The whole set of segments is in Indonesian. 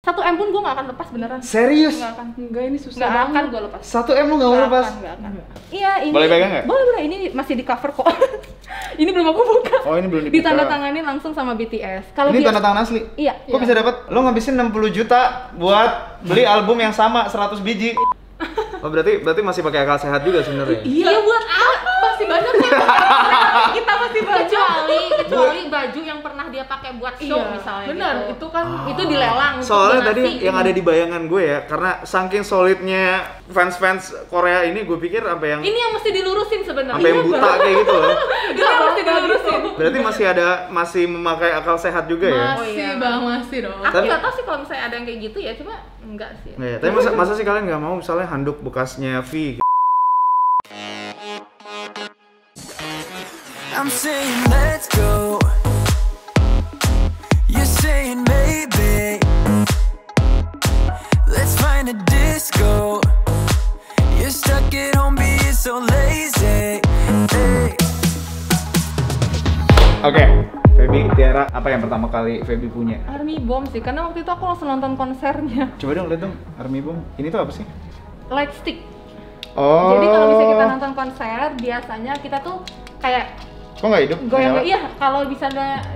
1M pun gue gak akan lepas beneran. Serius? Gak akan. Enggak, ini susah Gak banget. akan gue lepas. 1M lu nggak mau lepas? Gak akan. Iya ini. Boleh pegang nggak? Boleh. Ini masih di cover kok. Ini belum aku buka. Oh ini belum dibuka. Ditandatangani langsung sama BTS. Kalau ini dia- tanda tangan asli? Iya. Kok bisa dapat? Lo ngabisin 60 juta buat beli album yang sama 100 biji. Oh berarti masih pakai akal sehat juga sebenarnya. Iya buat apa? Masih banyak nih. Kita masih kecuali baju yang pernah dia pakai buat show misalnya. Benar, gitu. itu kan Itu dilelang. untuk Soalnya donasi. tadi yang ada di bayangan gue ya, karena saking solidnya fans Korea ini, gue pikir sampai yang Ini yang mesti dilurusin sebenarnya. sampai yang buta kayak gitu loh. Itu yang mesti dilurusin. Berarti masih memakai akal sehat juga ya? Oh, iya. Bang, masih dong. Aku Tapi- nggak tahu sih kalau misalnya ada yang kayak gitu ya, cuma enggak sih. Nggak ya, tapi masa sih kalian nggak mau misalnya handuk bekasnya V? I'm saying let's go. You're saying maybe. Let's find a disco. You're stuck at home being so lazy. Hey. Oke, Feby, Tiara, apa yang pertama kali Feby punya? Army Bomb sih, karena waktu itu aku langsung nonton konsernya. Coba dong lihat dong, Army Bomb. Ini tuh apa sih? Light stick. Oh. Jadi kalau misalnya kita nonton konser, biasanya kita tuh kayak Kok nggak hidup? goyang. Nyala? Iya, kalau bisa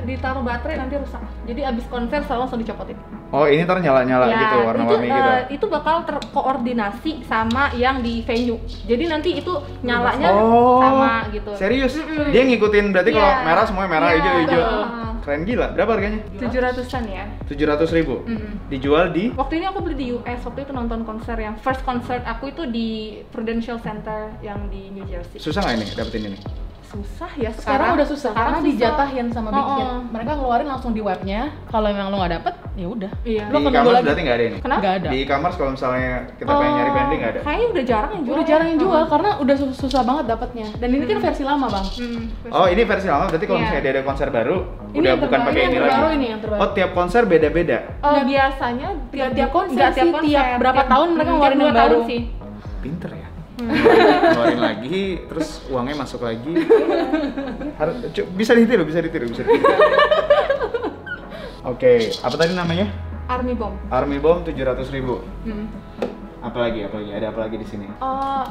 ditaruh baterai nanti rusak. Jadi abis konser selalu langsung dicopotin. Oh ini ntar nyala-nyala Ya, gitu, warna-warni gitu. Itu bakal terkoordinasi sama yang di venue. Jadi nanti itu nyalanya Oh, sama gitu. Serius? Dia ngikutin berarti kalau Iya. merah semuanya merah, Iya. hijau-hijau. Heeh. Keren gila. Berapa harganya? 700-an ya. 700.000. Dijual di Waktu ini aku beli di US, waktu itu nonton konser yang first concert aku itu di Prudential Center yang di New Jersey. susah nggak ini dapetin ini? Susah ya Sekarang udah susah karena susah. dijatahin sama Big Hit. Oh. Mereka ngeluarin langsung di webnya. Kalau emang lo nggak dapet, ya udah. Iya. Lo Di akan nunggu e-commerce lagi. berarti nggak ada ini? Kenapa? Nggak ada. Di e-commerce kalau misalnya kita pengen nyari band nggak ada? Kayaknya udah jarang yang jual. Udah jarang yang jual Oh. karena udah susah banget dapetnya. Dan ini kan versi lama, Bang. Oh ini versi lama, berarti kalau Iya. misalnya dia ada konser baru, Ini udah yang bukan terbaru, pakai ini ini yang terbaru, lagi. ini yang terbaru. Oh tiap konser beda-beda. Biasanya Tiap konser nggak sih, tiap berapa tahun mereka ngeluarin tiap yang 2 tahun baru. sih. Pinter ya. Ngeluarin lagi, terus uangnya masuk lagi. Bisa ditiru. Oke, apa tadi namanya? Army Bomb. Army Bomb 700.000. Apalagi ada apa lagi di sini?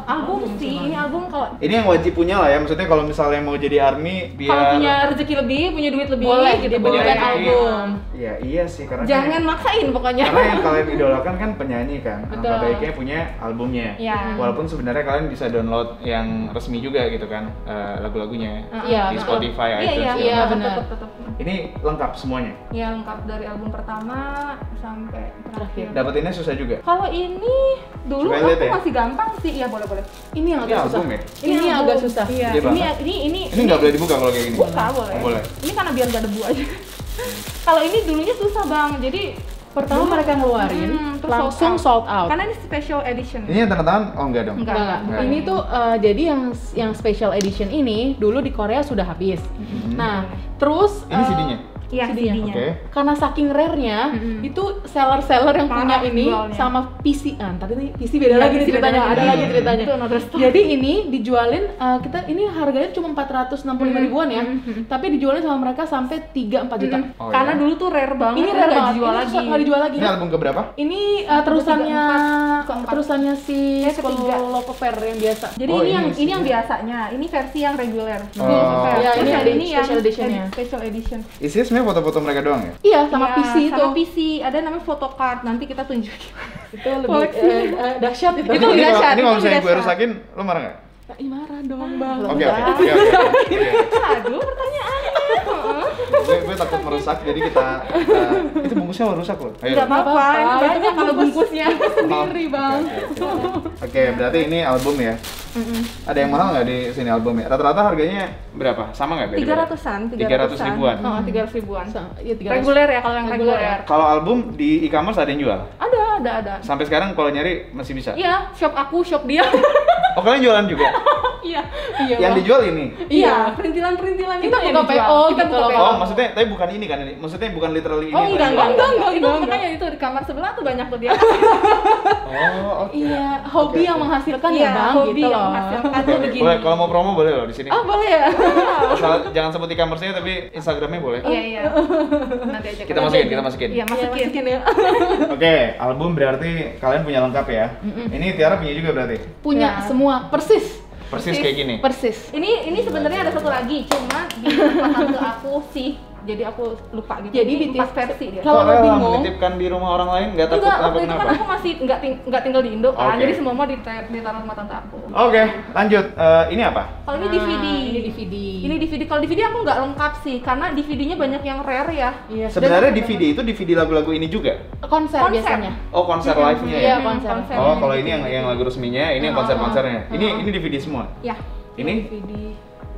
Album sih, ini album kalau Ini yang wajib punya lah ya, maksudnya kalau misalnya mau jadi army biar kalau punya rezeki lebih, punya duit lebih, Boleh, gitu dibelikan boleh. album. Ya iya sih karena Jangan maksain pokoknya. karena yang kalian idolakan kan penyanyi kan. Betul. Angka baiknya punya albumnya. Iya. Walaupun sebenarnya kalian bisa download yang resmi juga gitu kan, lagu-lagunya Iya, di betul. Spotify, Iya, iTunes. Iya, gitu. benar. Tetap. Ini lengkap semuanya. Ya lengkap dari album pertama sampai terakhir. Dapetinnya susah juga. Kalau ini dulu Coba aku lihat ya. masih gampang sih. Iya boleh. Ini yang Ini agak susah. album ya? Ini yang agak susah. Iya. Gede banget. Ini Ini nggak boleh dibuka kalau kayak gini. buka boleh. Oh, boleh. Ini karena biar nggak debu aja. Kalau ini dulunya susah bang. Jadi Pertama dulu- mereka ngeluarin, terus langsung sold out. Karena ini special edition. Ini yang tanda tangan? Oh enggak dong. Enggak. Enggak. Ini tuh jadi yang special edition ini dulu di Korea sudah habis. Nah, terus Ini CD-nya. Iya CD-nya. CD-nya. Oke. karena saking rare-nya, Mm-mm. itu seller-seller yang Parah punya ini jualnya. sama PC. Tadi nih PC beda Iya, lagi nih PC beda ceritanya, lagi. ada lagi ceritanya. Itu another story. Jadi ini dijualin kita ini harganya cuma 465 ribuan ya. Tapi dijualin sama mereka sampai 3-4 juta. Oh, Karena iya? dulu tuh rare banget. Ini rare nggak banget. dijual Ini lagi. nggak dijual lagi. Ini album keberapa? Ini terusannya keempat. terusannya si Yang ketiga. Lopoper yang biasa. Jadi Oh, ini yang ini ini yang biasanya, ini versi yang reguler. Oh. Ya, Terus ini yang ada ini yang special edition-nya. special edition. Isinya sebenarnya foto-foto mereka doang ya? Iya, sama Ya, PC itu. sama PC, ada namanya photocard, nanti kita tunjukin. Itu lebih Koleksi. dahsyat itu. Itu Ini dahsyat, kalau itu misalnya gue dahsyat. rusakin, lo marah nggak? Ih, marah dong, Bang. Oke. Aduh, pertanyaan. Gue takut merusak, jadi kita itu bungkusnya lo rusak loh. Ayo. Enggak apa-apa, ini apa-apa. banyak kalau bungkusnya. Sendiri, Bang. Oke, berarti ini album ya. Ada yang mahal nggak di sini albumnya? Rata-rata harganya berapa? Sama nggak? beda-beda? 300-an, 300 ribuan. Oh, 300 ribuan. Iya, 300. Reguler ya kalau yang Reguler. reguler. Kalau album di e-commerce ada yang jual? Ada. Sampai sekarang kalau nyari masih bisa? Iya, shop aku, shop dia. Oh kalian jualan juga? Iya. Iya. Yang Bang. dijual ini. Iya, perintilan-perintilan Kita itu yang buka dijual. PO Kita gitu buka loh. PO. Oh, maksudnya tapi bukan ini kan ini. Maksudnya bukan literally ini. Oh yang enggak, dijual. itu enggak. makanya itu di kamar sebelah tuh banyak tuh dia. Oh, oke. Iya, hobi yang menghasilkan ya Iya, Bang, hobi gitu yang loh. menghasilkan Oke, oke. begini. Boleh, kalau mau promo boleh loh di sini. Oh boleh ya? Asal jangan sebut e-commerce-nya tapi Instagramnya boleh. Iya. Nanti aja. Kita masukin. Iya, masukin ya. Oke, album berarti kalian punya lengkap ya. Ini Tiara punya juga berarti. Punya Ya. semua persis. Persis kayak gini. Persis. Ini sebenarnya ada satu lagi, cuma di tempat tante aku sih. Jadi aku lupa gitu. Jadi Ini BTS 4 versi dia. Kalau Kok lo rela bingung, menitipkan di rumah orang lain nggak takut Enggak, waktu itu kenapa? kan aku masih nggak tinggal di Indo kan, Oke. jadi semua ditaruh sama tante aku. Oke, lanjut. Ini apa? Kalau ini Nah, DVD. ini DVD. Ini DVD. Kalau DVD aku nggak lengkap sih, karena DVD-nya banyak yang rare ya. Iya. Sebenarnya Dan- DVD itu DVD lagu-lagu ini juga. konser Konser. biasanya. Oh, konser live-nya ya. Iya, konser. Oh, kalau ini yang lagu resminya, ini yang konser-konsernya. Ini DVD semua. Ya. Ini DVD.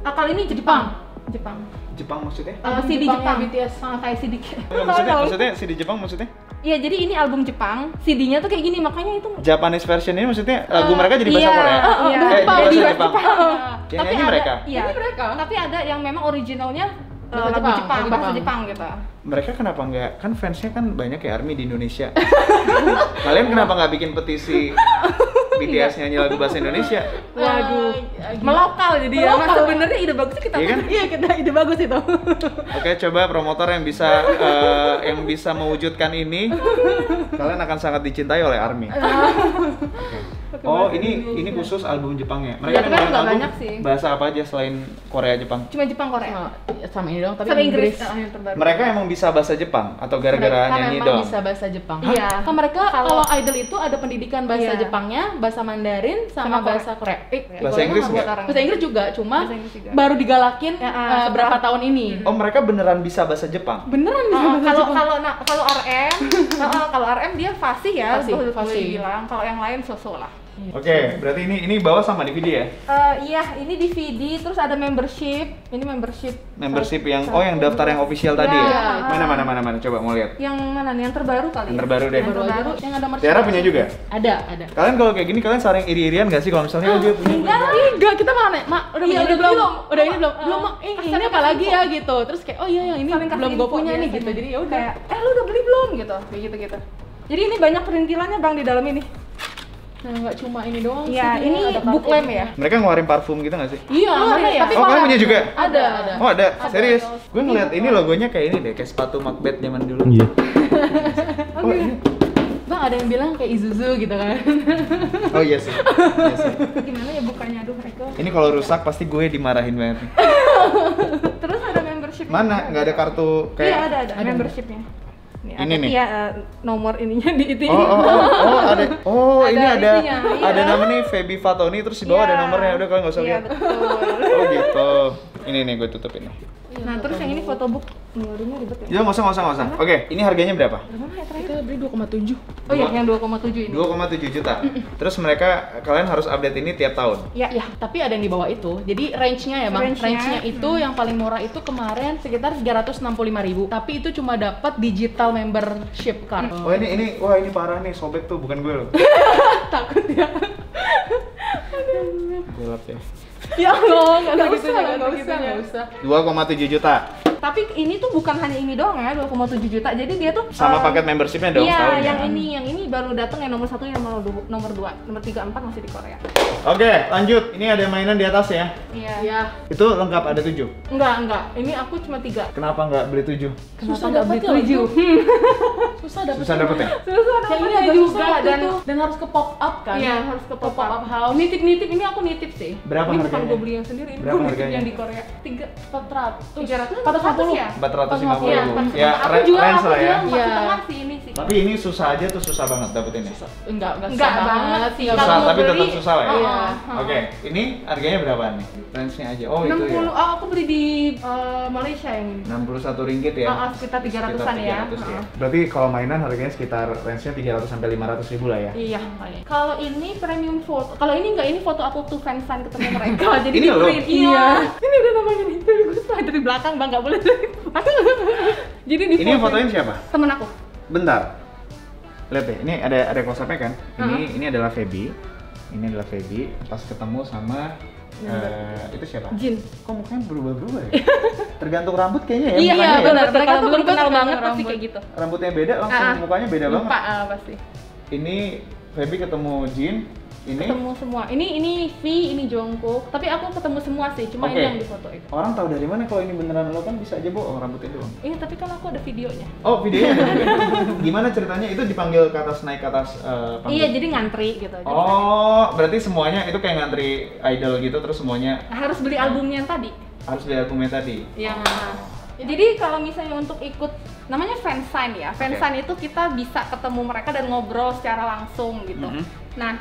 Kalau ini Jepang. Jepang. Jepang maksudnya? CD Jepangnya Jepang. BTS. Kayak CD. Maksudnya CD Jepang maksudnya? Iya, jadi ini album Jepang. CD-nya tuh kayak gini, makanya itu Japanese version ini maksudnya lagu mereka jadi bahasa iya, Korea. iya. Bahasa Jepang. Tapi Yang nyanyi ada, mereka. Iya. Ini mereka. Tapi ada yang memang originalnya Bahasa lagu Jepang, Jepang, lagu bahasa Jepang. Jepang gitu. Mereka kenapa nggak? Kan fansnya kan banyak ya ARMY di Indonesia. Kalian kenapa nggak bikin petisi BTS nyanyi lagu bahasa Indonesia? Waduh, Gimana? melokal jadi ya. Nah, sebenarnya ide bagus kita. Iya kan? Iya, kita ide bagus itu. Oke, coba promotor yang bisa mewujudkan ini, kalian akan sangat dicintai oleh ARMY. Oke. Oh, ini khusus album Jepangnya. Mereka Iya, tapi ngeluarin nggak album banyak sih. bahasa apa aja selain Korea Jepang? Cuma Jepang Korea. Sama ini dong, tapi Sama Inggris. Inggris. Yang terbaru. Mereka emang bisa bahasa Jepang atau gara-gara Mereka nyanyi memang dong? bisa bahasa Jepang. Iya. Kan mereka Kalau- kalau idol itu ada pendidikan bahasa Iya. Jepangnya, bahasa Mandarin, sama Sama bahasa Korea. Bahasa Inggris nggak? Bahasa Inggris juga, cuma Bahasa Inggris juga. baru digalakin Ya, berapa setelah- tahun ini. Oh, mereka beneran bisa bahasa Jepang? Beneran bisa bahasa Kalau Jepang. kalau RM dia fasih ya, Fasih, boleh fasih. dibilang. Kalau yang lain so-so lah. Oke, berarti ini bawah sama DVD ya? Iya, ini DVD, terus ada membership. Ini membership. Membership yang daftar yang official tadi ya? Iya. Mana coba mau lihat. Yang mana nih? Yang terbaru kali. Yang ya? terbaru deh. Yang Baru aja terbaru. tuh yang ada merch. Tiara punya juga? Ada. Kalian kalau kayak gini kalian saling iri-irian gak sih kalau misalnya oh, dia punya? Enggak, kita mana? Mak, udah Iya, ini udah belum? belum. Udah ini belum? Belum, Mak. Saling Ini apa kasih lagi info. ya gitu. Terus kayak oh iya yang ini Saling kasih belum gue info punya nih biasanya. gitu. Jadi ya udah. Kayak, lu udah beli belum gitu. Kayak gitu-gitu. Jadi ini banyak perintilannya Bang di dalam ini. Nah, nggak cuma ini doang Iya, sih, ini ada book kartu. lamp ya. Mereka ngeluarin parfum gitu gak sih? Iya, Oh, mana iya. ya? Oh, kalian punya juga? Ada. Oh ada? Serius? Gue ngeliat ini logonya kayak ini deh, kayak sepatu Macbeth zaman dulu. Iya. Oh ini? Bang, ada yang bilang kayak Isuzu gitu kan. Oh iya sih. Iya sih. Gimana ya bukannya aduh mereka. Ini kalau rusak pasti gue dimarahin banget nih. Terus ada membership. Mana? Nggak ada kartu kayak? Iya, ada membershipnya. Ini ada, nih? Iya, nomor ininya di itu. Ada. Oh, ini ada isinya, iya. ada nama nih Feby Fatoni terus di bawah ada Iya. nomornya. Udah kalian nggak usah Iya, lihat. betul. Oh gitu. Ini nih gue tutupin nih. Nah, terus yang ini photobook. Ngeluarinnya ribet ya. Ya nggak usah. Oke, ini harganya berapa? Berapa ya terakhir? Kita beli 2,7. Oh iya, yang 2,7 ini. 2,7 juta. Terus kalian harus update ini tiap tahun. Ya, Ya, tapi ada yang di bawah itu. Jadi range-nya ya, Bang. Range-nya. Range-nya itu yang paling murah itu kemarin sekitar 365.000. Tapi itu cuma dapat digital membership card. Oh ini wah ini parah nih, sobek tuh bukan gue loh. Takut ya. Gelap ya. ya Allah, Nggak gitu usah, ya, nggak gitu usah, ya. nggak usah. 2,7 juta. Tapi ini tuh bukan hanya ini doang ya, 2,7 juta. Jadi dia tuh Sama paket membershipnya dong Iya, setahun yang kan? ini baru datang yang nomor 1, yang nomor 2, nomor 3, 4 masih di Korea. Oke, lanjut. Ini ada mainan di atas ya. Iya. Ya, Itu lengkap ada 7. Enggak. Ini aku cuma 3. Kenapa nggak beli 7? susah nggak dapet beli ya. 7? Susah dapet. Susah dapet ya? Susah Yang ini dapetnya agak juga susah dan dan harus ke pop up kan? Iya, harus ke pop up house. Nitip ini aku nitip sih. Berapa ini bukan harganya? gue beli yang sendiri, ini Berapa gue nitip harganya? yang di Korea. 400. 450 ya? 450 Iya, ribu. 450. Ya, aku range jual lah ya. masih Iya. tengah sih ini sih. Tapi ini susah aja tuh susah banget dapetinnya. Enggak Enggak banget sih. nggak Susah, Kalau banget. tapi mau tetap beli, susah lah ya? Iya. Oke, ini harganya berapaan nih? Range-nya aja. Oh, itu 60, ya. aku beli di Malaysia yang ini. 61 ringgit ya. Sekitar 300-an ya. 300 ya. Berarti kalau mainan harganya sekitar range-nya 300 sampai 500 ribu lah ya. Iya, makanya. Kalau ini premium foto. Kalau ini enggak, ini foto aku tuh fansign ketemu mereka. Jadi Ini di loh? print. Iya. Ini udah namanya nih. Tapi gue slide dari belakang, Bang, enggak boleh dari belakang. Jadi di Ini yang fotoin siapa? temen aku. Bentar. Lihat deh, ini ada konsepnya kan. Ini adalah Feby. Ini adalah Feby pas ketemu sama Itu siapa? Jin. Kok mukanya berubah-berubah ya? Tergantung rambut kayaknya ya. Iya, mukanya ya? benar. Mereka Kalau tuh belum kenal kan banget pasti rambut. kayak gitu. Rambutnya beda, langsung mukanya beda banget. Lupa pasti. Ini Feby ketemu Jin, ini Ketemu semua. Ini V, ini Jungkook. Tapi aku ketemu semua sih, cuma Oke. ini yang di foto itu. orang tahu dari mana kalau ini beneran lo kan bisa aja bohong rambutnya doang. Ini tapi kan aku ada videonya. Oh, videonya ada juga. Gimana ceritanya? Itu dipanggil ke atas, naik ke atas panggung? Iya, jadi ngantri gitu. Jadi Oh, berarti semuanya itu kayak ngantri idol gitu, terus semuanya harus beli albumnya yang tadi. harus beli albumnya tadi. Yang jadi kalau misalnya untuk ikut namanya fansign ya. Fansign itu kita bisa ketemu mereka dan ngobrol secara langsung gitu. Nah,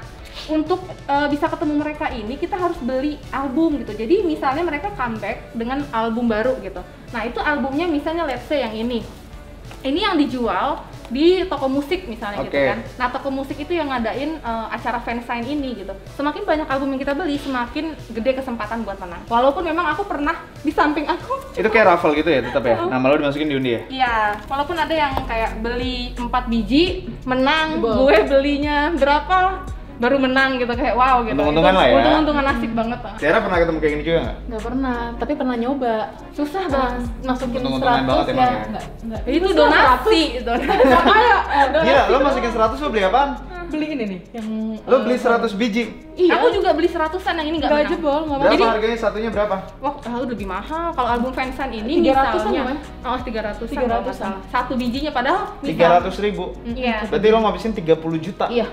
untuk bisa ketemu mereka ini kita harus beli album gitu. Jadi misalnya mereka comeback dengan album baru gitu. Nah, itu albumnya misalnya let's say yang ini. Ini yang dijual di toko musik misalnya gitu Oke. kan. Nah, toko musik itu yang ngadain acara fansign ini gitu. Semakin banyak album yang kita beli, semakin gede kesempatan buat menang. Walaupun memang aku pernah di samping aku Itu kayak raffle gitu ya tetap ya? Nama lo dimasukin di undi ya? iya, walaupun ada yang kayak beli 4 biji menang, Wow. gue belinya berapa baru menang gitu, kayak wow gitu. Untung-untungan Itu lah ya. Untung-untungan asik banget. Tiara pernah ketemu kayak gini juga nggak? Nggak pernah, tapi pernah nyoba. Susah banget masukin Untung-untungan 100 banget emang ya. Nggak. itu donasi, donasi. Sama ya? Gila, lo masukin 100 lo beli apaan? Beli ini nih, yang Lo beli 100 biji? Iya. Aku juga beli 100-an yang ini nggak nggak menang. jebol, nggak Berapa apa-apa. harganya? Satunya berapa? Wah, lebih mahal. Kalau album fansign ini 300-an misalnya, namanya? 300-an. 300-an. Satu bijinya padahal 300.000. Iya. Berarti lo ngabisin 30 juta. Iya.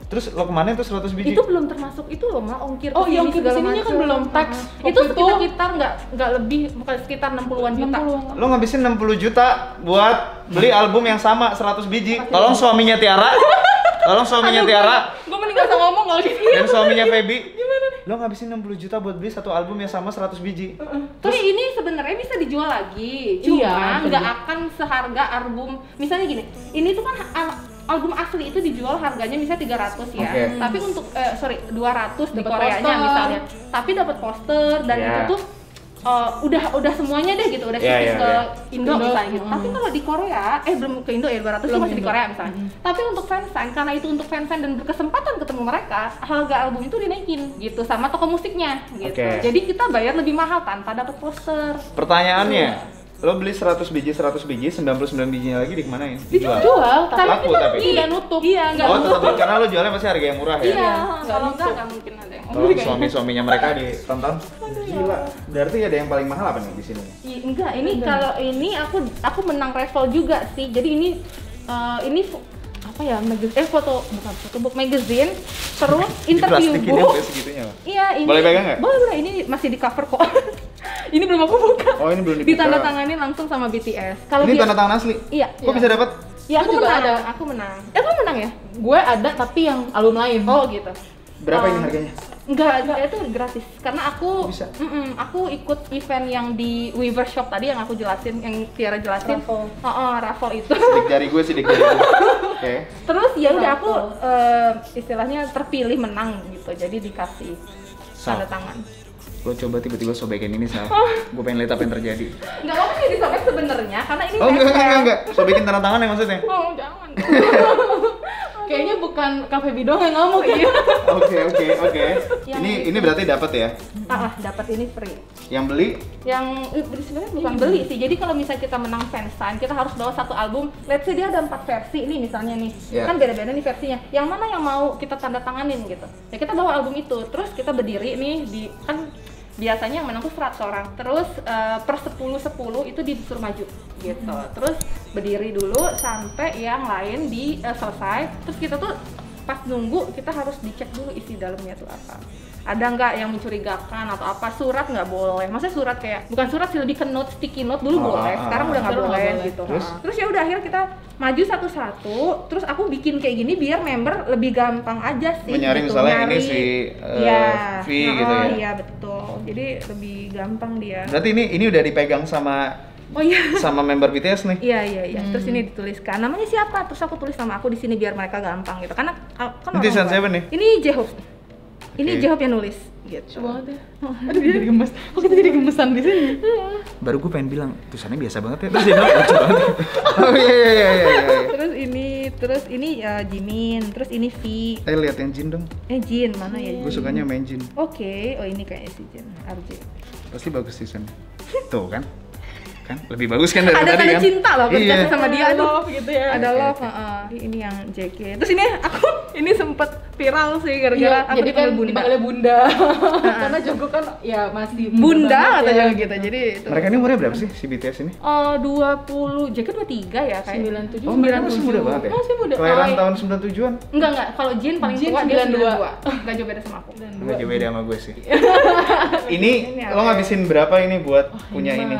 Terus lo kemarin tuh 100 biji? Itu belum termasuk itu loh, Mal, ongkir Oh iya, kesini ongkir segala kesininya kan macem. belum tax. Itu Waktu itu- sekitar nggak lebih, bukan sekitar 60-an juta. 60-an. Lo ngabisin 60 juta buat beli album yang sama 100 biji. Tolong suaminya Tiara. Tolong suaminya Tiara Gue mending gak usah ngomong kalau gitu. dan suaminya Feby. Lo ngabisin 60 juta buat beli satu album yang sama 100 biji. Terus ini sebenarnya bisa dijual lagi, Iya, cuma nggak bener. akan seharga album. Misalnya gini, ini tuh kan album asli itu dijual harganya misalnya 300 ya. Oke. Tapi untuk 200 di Dapat Koreanya poster. misalnya. Tapi dapat poster dan Iya. itu tuh udah semuanya deh gitu, udah Iya, shipment iya, ke iya. Indo Indo, misalnya gitu. Tapi kalau di Korea, belum ke Indo ya, 200 Belum masih di Indo. Korea misalnya. Tapi untuk fansign, karena itu untuk fansign dan berkesempatan ketemu mereka, harga album itu dinaikin gitu sama toko musiknya gitu. Oke. Jadi kita bayar lebih mahal tanpa dapat poster. Pertanyaannya, lo beli 100 biji, 99 bijinya lagi dikemanain? Dijual? Jual, tapi Laku kita tapi? tidak nutup. Iya, nggak Oh, nutup. tetap karena lo jualnya pasti harga yang murah ya? Iya, nggak kalau nutup. nggak mungkin ada yang Tolong suami-suaminya mereka ditonton. Gila. Berarti ada yang paling mahal apa nih di sini? Enggak, ini kalau ini aku menang raffle juga sih. Jadi ini apa ya, fotobook magazine, terus interview Diplastikin ya book. sampai segitunya loh. Iya, ini Boleh pegang nggak? Boleh, ini masih di cover kok. Ini belum aku buka. Oh, ini belum dibuka. Ditandatangani langsung sama BTS. Kalau Ini dia- tanda tangan asli? Iya. Kok bisa dapat? Ya, aku Aku juga menang. ada. Aku menang. Aku menang ya? Gue ada tapi yang album lain. Oh, gitu. Berapa ini harganya? Enggak, itu gratis. Karena aku Bisa? aku ikut event yang di Weaver Shop tadi yang aku jelasin, yang Tiara jelasin. Raffle. Raffle itu. Sidik jari gue, sidik jari gue. Oke. Terus ya udah aku Raffle. istilahnya terpilih menang gitu. Jadi dikasih Sal. tanda tangan. Lo coba tiba-tiba sobekin ini, Sal. Gue pengen lihat apa yang terjadi. Enggak apa sih disobek sebenarnya karena ini Oh, nempel. enggak. Sobekin tanda tangan ya maksudnya? Oh, jangan. Kayaknya bukan Cafe Bidong yang ngomong ya. Oke. Yang Ini berarti dapat ya? Dapat ini free. Yang beli Yang sebenarnya bukan beli sih. Jadi kalau misalnya kita menang fansign, kita harus bawa satu album. Let's say dia ada 4 versi ini misalnya nih. Iya. Kan beda-beda nih versinya. Yang mana yang mau kita tanda tanganin gitu. Ya kita bawa album itu. Terus kita berdiri nih di kan biasanya yang menang tuh 100 orang. Terus per 10 itu disuruh maju gitu. Terus berdiri dulu sampai yang lain selesai. Terus kita tuh pas nunggu kita harus dicek dulu isi dalamnya tuh apa. Ada nggak yang mencurigakan atau apa, surat nggak boleh. Maksudnya surat kayak bukan surat sih, lebih ke note, sticky note dulu boleh. Sekarang udah nggak Sekarang boleh nggak boleh. gitu. Terus? Terus ya udah akhirnya kita maju satu-satu. Terus aku bikin kayak gini biar member lebih gampang aja sih. Menyaring gitu. misalnya ini Nyari. si, Iya. V gitu ya? Iya betul. Jadi lebih gampang dia. berarti ini udah dipegang sama Oh iya. sama member BTS nih. Iya. Terus ini dituliskan namanya siapa, terus aku tulis nama aku di sini biar mereka gampang gitu. Karena kan Ini desain siapa nih? Ini J-Hope. Ini Oke. jawab yang nulis gitu. Lucu banget ya. Aduh, dia jadi gemes. Kok kita jadi gemesan di sini? Baru gue pengen bilang tulisannya biasa banget ya, terus dia bilang lucu banget. Oh iya. Terus ini Jimin, terus ini V. Lihat yang Jin dong. Jin mana ya? Gue sukanya main Jin. Oke, oh ini kayaknya si Jin, RJ. Pasti bagus tulisannya. Tuh kan? Kan lebih bagus kan dari Ada tadi tanda kan? cinta loh, aku Iya. dikasih sama dia, aduh. Love gitu ya. Ada Oke, love, Ini yang JK. Terus ini aku ini sempet viral sih gara-gara aku jadi kan dipanggil Bunda. dipanggilnya Bunda. Karena Jungkook kan ya masih muda Bunda banget katanya ya. gitu. Jadi itu. Mereka ini umurnya berapa sih si BTS ini? 20, JK 23 ya kayak. 97. Oh, mereka masih muda banget ya? Masih muda. Kelahiran iya. tahun 97-an. Enggak. Kalau Jin paling Jin tua dia 92. 92. Enggak jauh beda sama aku. Nggak jauh beda sama gue sih. Ini Ini lo apa? ngabisin berapa ini buat punya ini?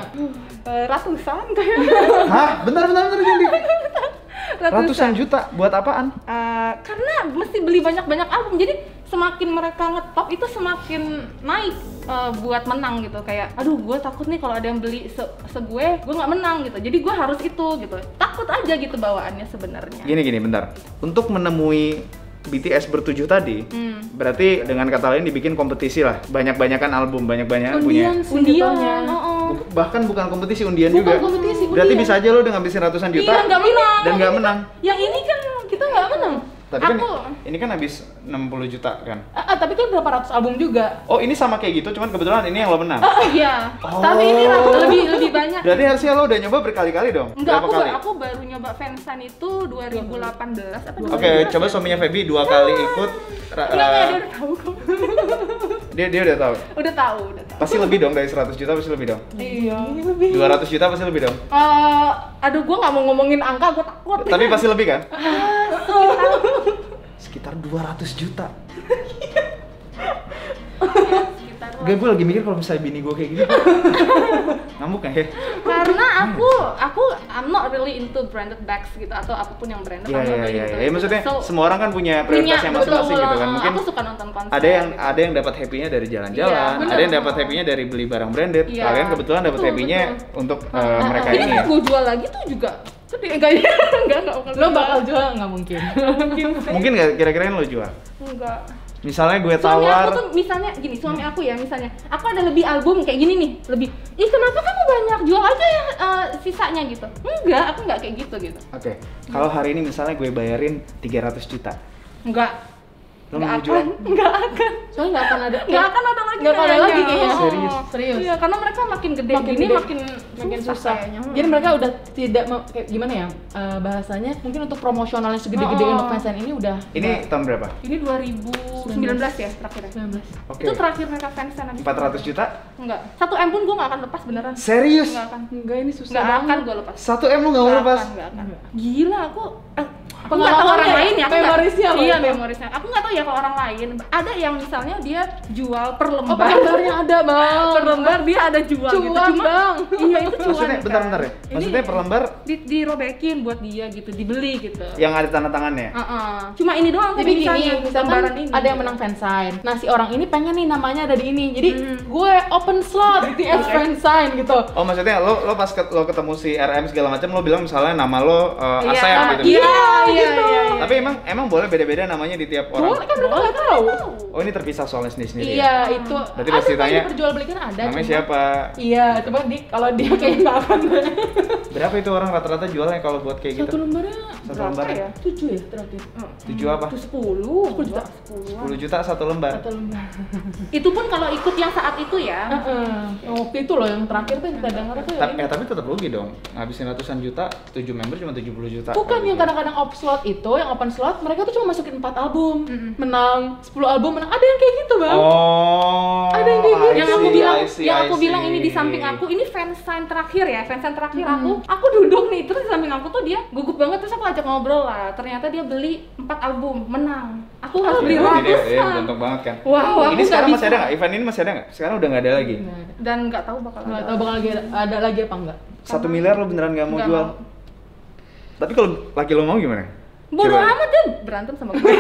Ratusan kayak. Hah? Bentar jadi. Ratusan juta buat apaan? Karena mesti beli banyak-banyak album. Jadi semakin mereka ngetop itu semakin naik buat menang gitu. Kayak aduh gue takut nih kalau ada yang beli gue nggak menang gitu. Jadi gue harus itu gitu. Takut aja gitu bawaannya sebenarnya. Gini, bentar. Untuk menemui BTS bertujuh tadi, berarti dengan kata lain dibikin kompetisi lah. Banyak-banyakan album, banyak-banyak punya. Undian sih jatuhnya. Bahkan bukan kompetisi, undian Bukan juga. kompetisi, Berarti undian. bisa aja lo udah ngabisin ratusan juta Iya, nggak menang. dan nggak menang. Yang ini kan kita nggak menang. Tapi kan Aku ini kan habis 60 juta kan. Tapi kan berapa ratus album juga. Oh, ini sama kayak gitu, cuman kebetulan ini yang lo menang. iya. Oh. Tapi ini lebih banyak. Berarti harusnya lo udah nyoba berkali-kali dong. Enggak, Berapa kali? aku baru nyoba fansan itu 2018 apa Oke, coba suaminya Feby 2 kali ikut. Enggak, dia udah tahu kok. Dia udah tahu. Udah tahu. Pasti lebih dong dari 100 juta, pasti lebih dong. Iya. 200 juta pasti lebih dong. Aduh, gue nggak mau ngomongin angka, gue takut. Tapi pasti lebih kan? Sekitar 200 juta. Gak, gue lagi mikir kalau misalnya bini gue kayak gini, ngamuk gak ya? Karena aku I'm not really into branded bags gitu atau apapun yang branded. I'm not really into Ya, it. maksudnya So, semua orang kan punya prioritasnya masing-masing gitu kan. Mungkin aku suka nonton konser. ada yang dapat happy-nya dari jalan-jalan, Iya, bener. ada yang dapat happy-nya dari beli barang branded. Iya. Kalian kebetulan dapat Betul, happy-nya betul. untuk mereka ini ini kan ya. gue jual lagi tuh juga gede kayaknya. Enggak Lo bakal jual nggak mungkin? Mungkin nggak kira-kira yang lo jual? enggak. Misalnya gue Suami aku tawar, tuh misalnya gini, suami aku ya misalnya, aku ada lebih album kayak gini nih, lebih. Ih, kenapa kamu banyak jual aja ya sisanya gitu? Enggak, aku enggak kayak gitu. oke. Kalau hari ini misalnya gue bayarin 300 juta, Enggak. lo mau jual? Enggak akan. Soalnya nggak akan ada. Nggak akan ada lagi Nggak akan ada lagi kayaknya. Serius? Serius. Iya, karena mereka makin gede Makin gini gede, makin susah. kayaknya. Jadi mereka udah tidak kayak gimana ya bahasanya? Mungkin untuk promosionalnya segede-gede untuk fansign ini udah. Ini tahun berapa? Ini 2019 ya terakhirnya. 19. Oke. Itu terakhir mereka fansign habis. 400 juta? Enggak. 1 M pun gue nggak akan lepas beneran. Serius? Nggak akan. Enggak, ini susah Nggak akan banget. gue lepas. 1 M lo nggak mau lepas? Nggak akan. Gila, aku nggak tahu Pengalamannya orang ya? lain ya. Aku nggak- Memorisnya apa Iya, itu? memorisnya. Aku nggak tahu ya kalau orang lain. Ada yang misalnya dia jual per Oh, lembar. gambarnya ada, Bang. Per lembar dia ada jual gitu. Cuan, Bang. Iya, itu cuan. Maksudnya, kan. bentar ya? Maksudnya Ini per lembar dirobekin buat dia gitu, dibeli gitu. yang ada tanda tangannya? Cuma ini doang tuh Jadi gini, misalnya, misalkan lembaran ini. ada yang menang fansign. Nah, si orang ini pengen nih namanya ada di ini. Jadi gue open slot BTS Oke. fansign gitu. Oh, maksudnya lo pas lo ketemu si RM segala macam lo bilang misalnya nama lo Iya, Asep gitu. iya. Tapi emang boleh beda-beda namanya di tiap orang. Boleh kan mereka nggak tahu. Oh, ini terpisah soalnya sendiri-sendiri ya? Iya, itu. Berarti pas ditanya, diperjualbelikan ada. Namanya cuma- siapa? Iya, coba kalau dia kayaknya nggak akan. Berapa itu orang rata-rata jualnya kalau buat kayak gitu? Satu lembarnya Satu Berapa lembar ya? 7 ya terakhir. 7 apa? Itu 10 juta. 10 juta satu lembar. Satu lembar. Itu pun kalau ikut yang saat itu ya. Yang waktu itu loh yang terakhir tuh kita dengar tuh. Tapi tetap rugi dong. Ngabisin ratusan juta, 7 member cuma 70 juta. Bukan yang kadang-kadang open slot itu, yang open slot mereka tuh cuma masukin 4 album, menang 10 album menang. Ada yang kayak gitu, Bang. Oh. Ada yang kayak gitu. Yang aku I bilang, see, yang I aku bilang see. ini di samping aku, ini fansign terakhir ya, fansign terakhir aku duduk nih, terus di samping aku tuh dia gugup banget, terus aku ajak ngobrol lah, ternyata dia beli 4 album, menang. Aku harus beli Ini dia ratusan. beruntung banget kan. Wow, aku Ini nggak sekarang masih bisa. ada nggak? Event ini masih ada nggak? Sekarang udah nggak ada lagi. Dan nggak tahu bakal Nggak ada. tahu bakal ada lagi apa enggak. 1 miliar lo beneran nggak mau Nggak jual? mau. Tapi kalau laki lo mau gimana? Bodoh Coba. amat dia berantem sama gue.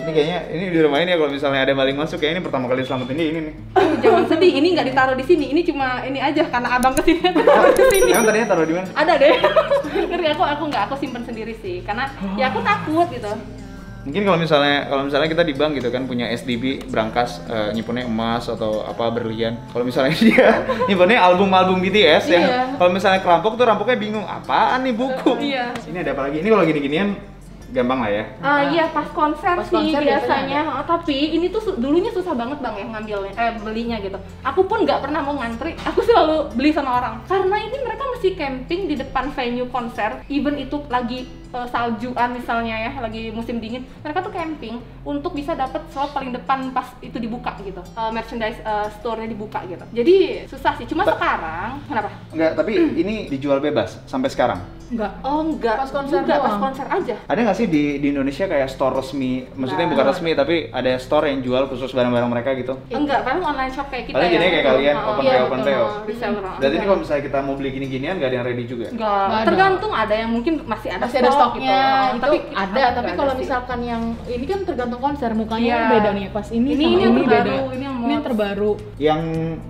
Ini kayaknya ini di rumah ini ya kalau misalnya ada maling masuk kayak ini pertama kali selamatin dia ini nih. Jangan sedih, ini nggak ditaruh di sini, ini cuma ini aja karena abang kesini taruh di sini. Emang tadinya taruh di mana? Ada deh. Ngeri aku simpen sendiri sih, karena ya aku takut gitu. Mungkin kalau misalnya kita di bank gitu kan punya SDB brankas nyimpennya emas atau apa berlian. Kalau misalnya dia nyimpennya album-album BTS yang kalau misalnya kerampok tuh rampoknya bingung, apaan nih buku? Iya. Ini ada apa lagi? Ini kalau gini-ginian gampang lah ya. Iya pas konser Pas sih konser biasanya. Tapi ini tuh dulunya susah banget bang ya ngambilnya, belinya gitu. Aku pun nggak pernah mau ngantri, aku selalu beli sama orang. Karena ini mereka mesti camping di depan venue konser, even itu lagi saljuan misalnya ya, lagi musim dingin, mereka tuh camping untuk bisa dapat slot paling depan pas itu dibuka gitu, merchandise store-nya dibuka gitu. Jadi susah sih. Cuma sekarang, kenapa? Enggak, tapi ini dijual bebas sampai sekarang. Enggak. Oh enggak. Pas konser juga, doang. pas konser aja. Ada nggak sih di Indonesia kayak store resmi? Maksudnya bukan resmi tapi ada store yang jual khusus barang-barang mereka gitu? Enggak, paling online shop kayak kita Paling ya. jadinya kayak kalian open Iya, PO, open betul. PO. Reseller. Berarti ini kalau misalnya kita mau beli gini-ginian nggak ada yang ready juga? Enggak, ada. tergantung ada yang mungkin masih ada Masih ada stok stoknya, gitu. tapi ada. enggak Tapi ada kalau sih. misalkan yang ini kan tergantung konser, mukanya Iya. kan beda nih. Pas ini Ini sama yang beda. terbaru, ini yang Ini yang mod. terbaru. Yang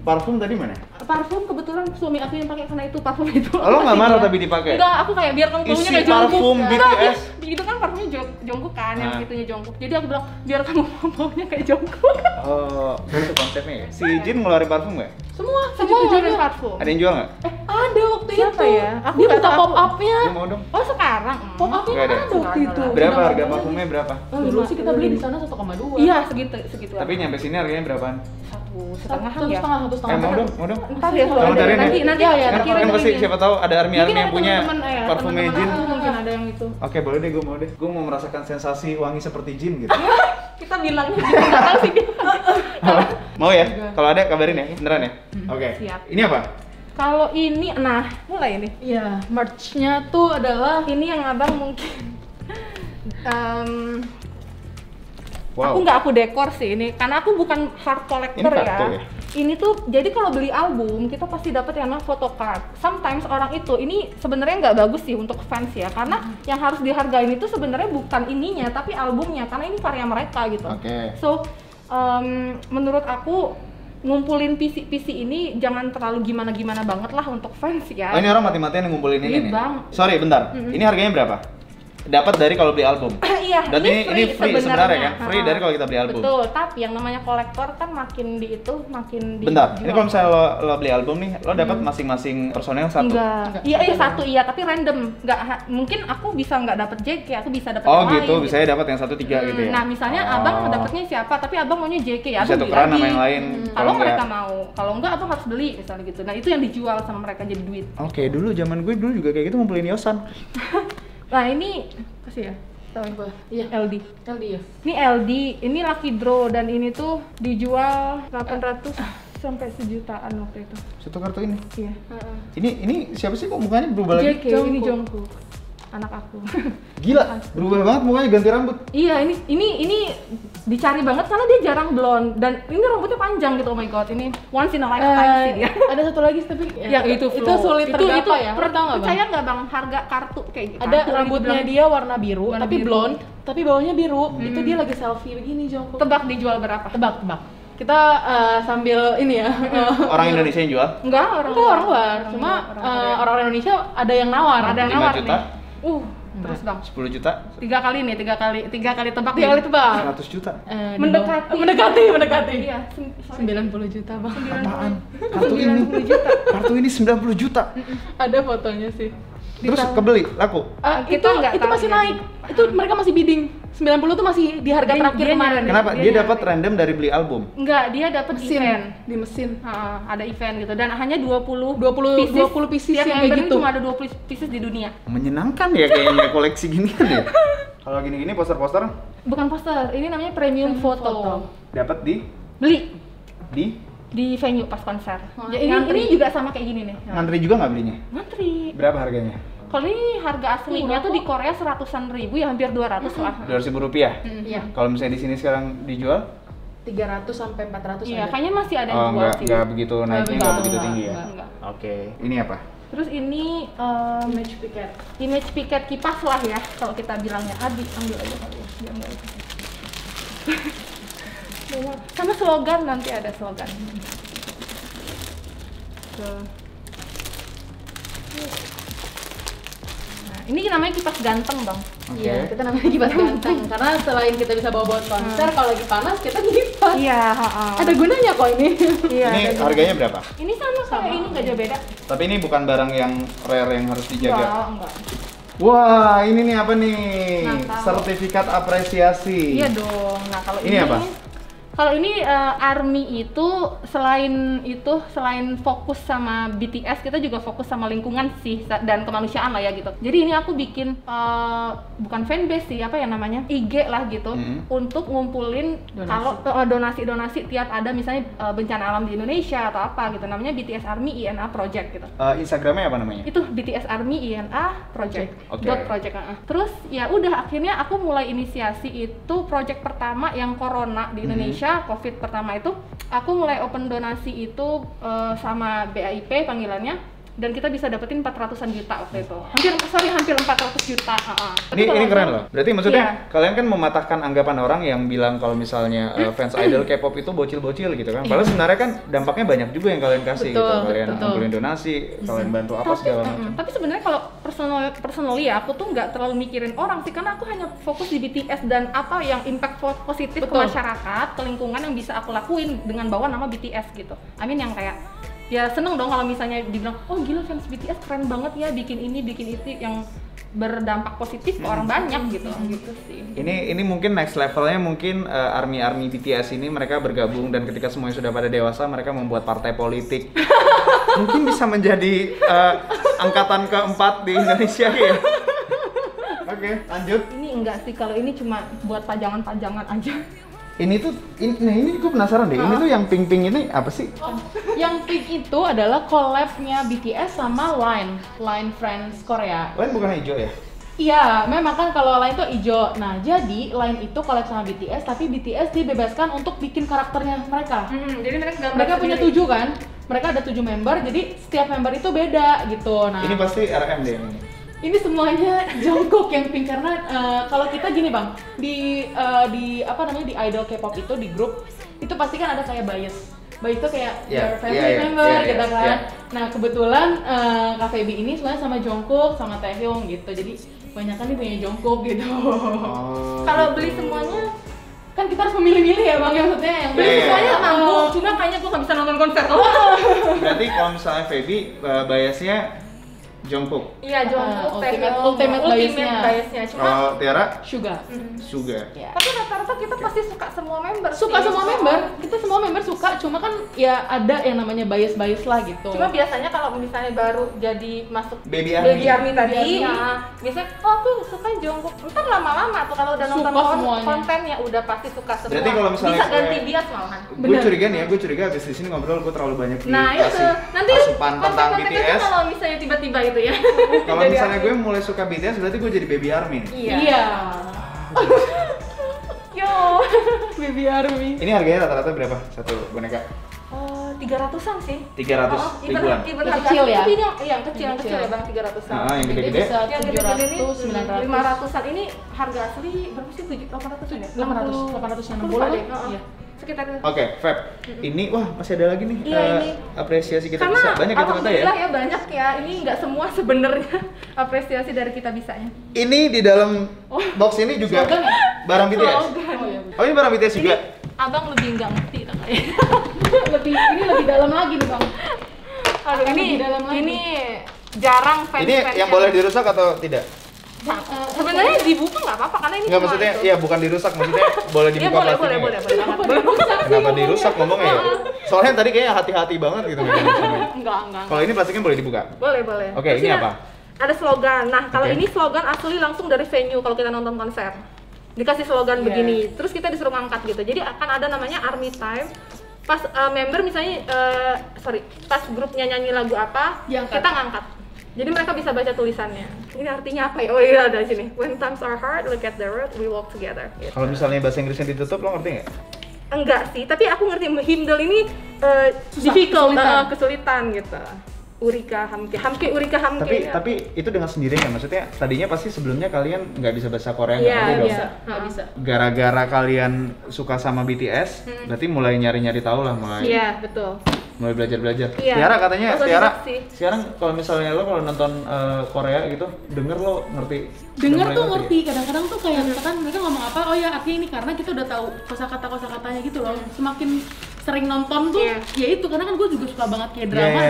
parfum tadi mana? Parfum kebetulan suami aku yang pakai karena itu parfum itu. Oh, lo nggak Pasti marah dia. tapi dipakai? Enggak, aku kayak biar kamu baunya Isi kayak Jungkook. parfum Enggak, BTS. itu kan parfumnya Jungkook kan, yang Nah. itunya Jungkook. Jadi aku bilang biar kamu baunya kayak Jungkook. Oh, itu konsepnya ya? Si Jin ngeluarin parfum nggak? Semua Sejuta-juta ada. parfum. Ada yang jual nggak? Ada waktu Siapa itu. ya? Aku Dia nggak buka tahu. pop up-nya. Gue mau dong. Oh sekarang? Pop up-nya Nggak ada. ada waktu Nggak itu. ada. Berapa harga parfumnya berapa? Dulu sih kita beli di sana 1,2. Iya segitu. Tapi nyampe sini harganya berapaan? Satu Satu ya. setengah. Mau dong, mau dong. Ntar ya kalau Tolong ada cariin ya. nanti Ya, Kan, kirim kan pasti lagi. siapa tahu ada army Mungkin yang ada punya teman-teman, parfumnya teman-teman Jin. aku mungkin ada yang itu. Oke, boleh deh, gue mau deh. Gue mau merasakan sensasi wangi seperti Jin gitu. Kita bilangnya gitu, nggak tahu sih. Mau ya? Kalau ada kabarin ya, beneran ya? Oke. Siap. Ini apa? Kalau ini, nah mulai ini. Iya, merch-nya tuh adalah Ini yang abang mungkin. Wow. Aku dekor sih ini, karena aku bukan hard collector Ini kartu ya? Ini tuh, jadi kalau beli album kita pasti dapat yang namanya photocard. Sometimes orang itu, ini sebenarnya nggak bagus sih untuk fans ya, karena yang harus dihargain itu sebenarnya bukan ininya, tapi albumnya, karena ini karya mereka gitu. Oke. So, menurut aku ngumpulin PC ini jangan terlalu gimana-gimana banget lah untuk fans ya. Oh, ini orang mati-matian yang ngumpulin ini Iya, nih. Bang. Sorry, bentar. Ini harganya berapa? Dapat dari kalau beli album. Iya, Berarti ini free sebenarnya kan? Free dari kalau kita beli album. Betul, tapi yang namanya kolektor kan makin di itu, makin di. Bentar, ini kalau misalnya lo beli album nih, lo dapat masing-masing personel satu. Enggak. Iya satu iya, tapi random. Mungkin aku bisa nggak dapat JK, aku bisa dapat Oh yang gitu, lain, bisa ya dapat yang 1-3 gitu ya. Nah, misalnya Oh. abang dapatnya siapa, tapi abang maunya JK ya, Bisa abang beli tukeran lagi. sama yang lain, Kalau kalau mereka nggak- mau, kalau enggak abang harus beli misalnya gitu. Nah, itu yang dijual sama mereka jadi duit. Oke, dulu zaman gue dulu juga kayak gitu ngumpulin Yosan. Nah, ini kasih ya. Tahu apa? Iya, LD. LD ya. Ini LD, ini Lucky Draw dan ini tuh dijual 800 sampai sejutaan waktu itu. Satu kartu ini. Iya. Ini siapa sih kok mukanya berubah lagi? JK, ini Jungkook. Anak aku. Gila, berubah banget mukanya, ganti rambut. Iya, ini dicari banget karena dia jarang blonde dan ini rambutnya panjang gitu. Oh my god, ini once in a lifetime sih dia. Ada satu lagi tapi Ya, itu sulit tergapai ya. Lo tau nggak, Bang? Percaya nggak bang harga kartu kayak gitu? Ada Kartu rambutnya dibilang- dia warna biru, Warna tapi biru. blonde, tapi bawahnya biru. Itu dia lagi selfie begini, Jongkok. Tebak dijual berapa? Tebak. Kita sambil ini ya. Orang Indonesia yang jual? Enggak, orang Enggak orang luar, Orang cuma luar, orang Korea. orang-orang Indonesia ada yang nawar. ada yang 5 nawar juta? nih. Terus bang, 10 juta? 3 kali nih, 3 kali tebak. 3 kali tebak. 100 juta? Mendekati. Mendekati. Iya, 90 juta, Bang. Apaan? Kartu ini? Kartu ini 90 juta? Ada fotonya sih. Terus kebeli? Laku? Kita nggak itu tahu masih ya. naik. Itu mereka masih bidding. 90 tuh masih di harga Dia- terakhir dia kemarin. nyari. Kenapa? Dia Dia nyari. dapat random dari beli album? Enggak, dia dapat Mesin. event. Di mesin. Ada event gitu dan hanya 20 20 pieces Tiap yang member kayak ini gitu. cuma ada 20 pieces di dunia. Menyenangkan ya kayaknya koleksi ginian ya. Kalau gini-gini poster-poster Bukan poster, ini namanya premium foto. dapat Beli di venue pas konser. Oh, Ya, ini ngantri. juga sama kayak gini nih. ngantri juga nggak belinya? Ngantri. Berapa harganya? Kalau ini harga aslinya tuh di Korea 100-an ribu ya hampir 200 lah. 200.000 rupiah. Iya. Kalau misalnya di sini sekarang dijual? 300 sampai 400 Iya, ada. kayaknya masih ada yang Oh, jual sih. nggak begitu naiknya, nggak Enggak, begitu tinggi ya? Enggak. Oke, ini apa? Terus ini Image picket. image piket kipas lah ya kalau kita bilangnya. Adi ambil aja kali ya. Dia ambil aja. Sama slogan, nanti ada slogan. Tuh. Nah ini namanya kipas ganteng Bang. Iya, kita namanya kipas ganteng karena selain kita bisa bawa buat konser, kalau lagi panas kita kipas. Iya, Ada gunanya kok ini. Iya. Ini harganya berapa? Ini sama kayak ini nggak jauh beda. Tapi ini bukan barang yang rare yang harus dijaga. Enggak. Wah, ini nih apa nih? Nah, tahu. Sertifikat apresiasi. Iya dong. Nah, kalau Ini apa? Kalau ini ARMY itu selain fokus sama BTS, kita juga fokus sama lingkungan sih dan kemanusiaan lah ya gitu. Jadi ini aku bikin bukan fanbase sih, apa ya namanya, IG lah gitu, untuk ngumpulin kalau donasi-donasi tiap ada misalnya bencana alam di Indonesia atau apa gitu, namanya BTS ARMY INA Project gitu. Instagramnya apa namanya? Itu BTS ARMY INA Project. Oke. Project. Terus ya udah akhirnya aku mulai inisiasi itu project pertama yang corona di Indonesia. COVID pertama itu aku mulai open donasi itu sama BIP panggilannya, dan kita bisa dapetin 400-an juta waktu itu. Hampir 400 juta. Ini keren loh. Berarti maksudnya Iya. kalian kan mematahkan anggapan orang yang bilang kalau misalnya fans idol K-pop itu bocil-bocil gitu kan. Padahal sebenarnya kan dampaknya banyak juga yang kalian kasih gitu. Kalian ngumpulin donasi, kalian bantu apa segala macam. Tapi sebenarnya kalau personally ya, aku tuh nggak terlalu mikirin orang sih, karena aku hanya fokus di BTS dan apa yang impact positif ke masyarakat, ke lingkungan yang bisa aku lakuin dengan bawa nama BTS gitu. Yang kayak ya seneng dong kalau misalnya dibilang, oh gila fans BTS keren banget ya, bikin ini bikin itu yang berdampak positif ke orang banyak gitu sih. Ini mungkin next levelnya mungkin ARMY BTS ini mereka bergabung dan ketika semuanya sudah pada dewasa mereka membuat partai politik. Mungkin bisa menjadi angkatan keempat di Indonesia ya. Oke, lanjut. Ini enggak sih, kalau ini cuma buat pajangan-pajangan aja. Ini gue penasaran deh. Ini tuh yang pink-pink ini apa sih? Yang pink itu adalah collab-nya BTS sama Line Friends Korea. Line bukan hijau ya? Iya, memang kan kalau Line tuh hijau. Nah, jadi Line itu collab sama BTS, tapi BTS dibebaskan untuk bikin karakternya mereka. Jadi Mereka punya 7 kan? Mereka ada 7 member, jadi setiap member itu beda gitu. Nah, Ini pasti RM deh ini. ini semuanya Jungkook yang pink karena kalau kita gini Bang, di apa namanya, di idol K-pop itu di grup itu pasti kan ada kayak bias itu kayak your favorite member gitu kan. Nah kebetulan Kak Feby ini sebenarnya sama Jungkook sama Taehyung gitu, jadi banyak kan nih punya Jungkook gitu. Kalau beli semuanya Kan kita harus memilih-milih ya Bang, ya maksudnya yang beli semuanya mampu, cuma kayaknya gue nggak bisa nonton konser. Berarti kalau misalnya Feby biasnya Jungkook. Iya, Jungkook, ultimate biasnya. Kalau Tiara Suga. Ya. Tapi rata-rata kita pasti suka semua member. Suka semua member, kita semua member suka, cuma kan ya ada yang namanya bias lah gitu. Cuma biasanya kalau misalnya baru jadi masuk Baby Army tadi, Baby Army. nah, biasanya aku suka Jungkook. Ntar lama-lama tuh kalau udah nonton kontennya udah pasti suka semua. Berarti kalau misalnya bisa ganti bias malahan. Gue curiga abis di sini ngobrol gue terlalu banyak Nah itu nanti asupan tentang BTS. Kalau misalnya tiba-tiba itu ya. Kalau misalnya gue mulai suka BTS berarti gue jadi Baby Army nih. Iya. Yo, Baby Army. Ini harganya rata-rata berapa satu boneka? 300-an sih. 300 ribuan. Even Yang kecil ya? Yang kecil ya Bang, 300-an. Nah, yang gede-gede Bisa Yang gede-gede ini 700, 900. 500-an ini harga asli berapa sih? 800-an ya? 860 deh. Iya. Sekitar itu. Oke, Feb. Ini wah masih ada lagi nih. Iya, ini. Apresiasi kita Karena bisa banyak ya ternyata ya. alhamdulillah ya banyak ya. Ini nggak semua sebenarnya apresiasi dari kita bisanya. Ini di dalam box ini juga Slogan ya? barang BTS. Slogan. Oh iya. Oh, ini barang BTS juga. Abang lebih nggak ngerti lah kayaknya. Ini lebih dalam lagi nih Bang. Aduh, Lebih dalam lagi. ini jarang fans. Ini yang boleh dirusak atau tidak? Sebenarnya dibuka nggak apa-apa karena ini Enggak, cuma maksudnya itu. iya bukan dirusak, maksudnya boleh Iya, dibuka boleh, plastiknya. boleh banget. Kenapa dirusak ngomongnya ya? Soalnya tadi kayaknya hati-hati banget gitu. Enggak. Kalau ini plastiknya boleh dibuka. Boleh. Oke, Terus ini apa? Ada slogan. Nah, kalau Oke. ini slogan asli langsung dari venue kalau kita nonton konser. Dikasih slogan Iya. begini. Terus kita disuruh ngangkat gitu. Jadi akan ada namanya Army Time. Pas member misalnya pas grupnya nyanyi lagu apa, Diangkat. kita ngangkat. Jadi mereka bisa baca tulisannya. Ini artinya apa ya? Oh iya, ada di sini. When times are hard, look at the road, we walk together. Gitu. Kalau misalnya bahasa Inggrisnya ditutup, lo ngerti nggak? Enggak sih, tapi aku ngerti himdel ini difficult, kesulitan gitu. Urika hamke urika hamke. Tapi itu dengan sendirinya, maksudnya tadinya pasti sebelumnya kalian nggak bisa bahasa Korea nggak Iya, ngerti dong. Nggak bisa. Gara-gara kalian suka sama BTS, berarti mulai nyari-nyari tahu lah mulai. Iya, betul. mulai belajar. Iya. Tiara katanya, Tiara Otodidak sih. sekarang kalau misalnya lo kalau nonton Korea gitu, denger lo ngerti. Denger udah tuh mulai ngerti, kadang-kadang tuh kayak misalkan mereka ngomong apa, oh ya artinya ini, karena kita udah tahu kosakatanya gitu loh. Semakin sering nonton tuh, ya itu karena kan gue juga suka banget kayak drama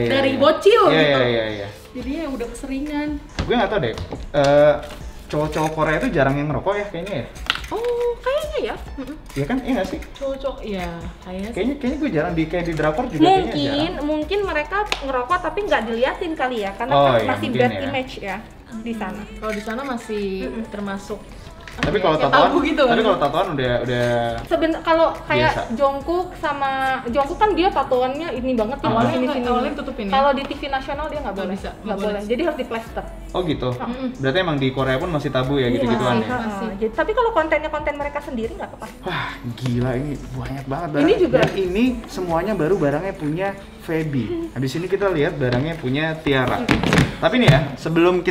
dari bocil gitu. Iya. Jadinya ya udah keseringan. Gue nggak tahu deh, cowok-cowok Korea itu jarang yang ngerokok ya kayaknya ya. Oh, kayaknya ya. Iya kan, iya nggak sih? Cowok-cowok, ya kayaknya Kayaknya gue jarang kayak di drakor juga kayaknya jarang. Mungkin mereka ngerokok tapi nggak diliatin kali ya, karena Oh, kan iya, masih mungkin bad ya. image ya di sana. kalau di sana masih termasuk Tapi apa kalau ya, kayak tatoan, tabu gitu kan. tapi kalau tatoan udah Kalau kayak Biasa. Jungkook kan dia tatoannya ini banget ya, awalnya tutupin ya. Kalau di TV nasional dia nggak Nggak boleh, bisa, nggak nggak boleh. boleh. Jadi harus di plaster. Oh gitu. Berarti emang di Korea pun masih tabu ya gitu-gituan ya. Masih. Tapi kalau konten mereka sendiri nggak apa-apa. Wah, gila ini banyak banget barang. Ini juga. Dan ini semuanya baru barangnya punya Feby. Habis ini kita lihat barangnya punya Tiara. Tapi nih ya, sebelum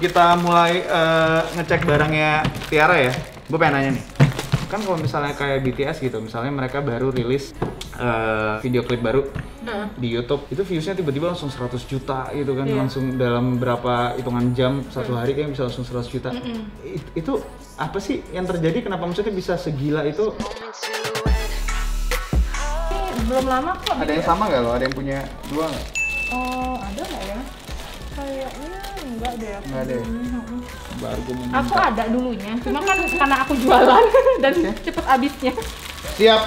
kita mulai ngecek barangnya Tiara ya, gue pengen nanya nih. Kan kalau misalnya kayak BTS gitu, misalnya mereka baru rilis video klip baru di YouTube, itu viewsnya tiba-tiba langsung 100 juta gitu kan, langsung dalam berapa hitungan jam, satu hari kayak bisa langsung 100 juta. Itu apa sih yang terjadi? Kenapa maksudnya bisa segila itu? Belum lama kok. Ada yang sama nggak lo? Ada yang punya dua nggak? Oh, ada nggak ya? Kayaknya enggak deh. Nggak ada. Baru gue mau Aku ada dulunya, cuma kan karena aku jualan dan cepet habisnya. Siap.